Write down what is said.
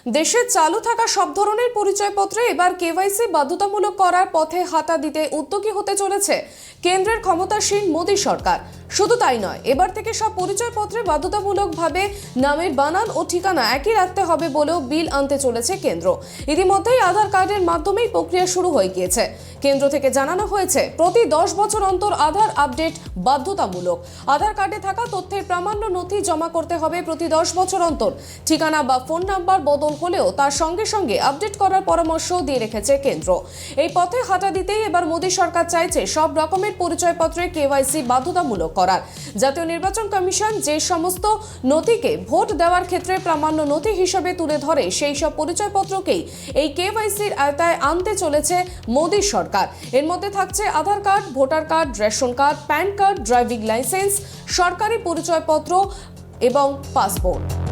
দেশে চালু থাকা সব ধরনের পরিচয়পত্রে এবার কেওয়াইসি বাধ্যতামূলক করার পথে হাঁটা দিতে উদ্যোগী হতে চলেছে কেন্দ্রের ক্ষমতাসীন মোদী সরকার। শুধু তাই নয়, এবার থেকে সব পরিচয়পত্রে বাধ্যতামূলকভাবে নামের বানান ও ঠিকানা একই রাখতে হবে বলেও বিল আনতে চলেছে কেন্দ্র। ইতিমধ্যেই আধার কার্ডের মাধ্যমেই প্রক্রিয়া শুরু হয়ে গিয়েছে। কেন্দ্র থেকে জানানো হয়েছে, প্রতি 10 বছর অন্তর আধার আপডেট বাধ্যতামূলক। আধার কার্ডে থাকা তথ্যের প্রামাণ্য নথি জমা করতে হবে প্রতি 10 বছর অন্তর। ঠিকানা বা ফোন নাম্বার বদল হলেও তার সঙ্গে সঙ্গে আপডেট করার পরামর্শ দিয়ে রেখেছে কেন্দ্র। এই পথে হাঁটা দিতেই এবার মোদী সরকার চাইছে সব রকমের পরিচয়পত্রে কেওয়াইসি বাধ্যতামূলক করার। জাতীয় নির্বাচন কমিশন যে সমস্ত নথিকে ভোট দেওয়ার ক্ষেত্রে প্রামাণ্য নথি হিসেবে তুলে ধরে, সেই সব পরিচয়পত্রকেই এই কেওয়াইসির আওতায় আনতে চলেছে মোদী সরকার। এর মধ্যে থাকছে Aadhaar card, voter card, ration card, PAN card, driving licence, সরকারি পরিচয়পত্র এবং পাসপোর্ট।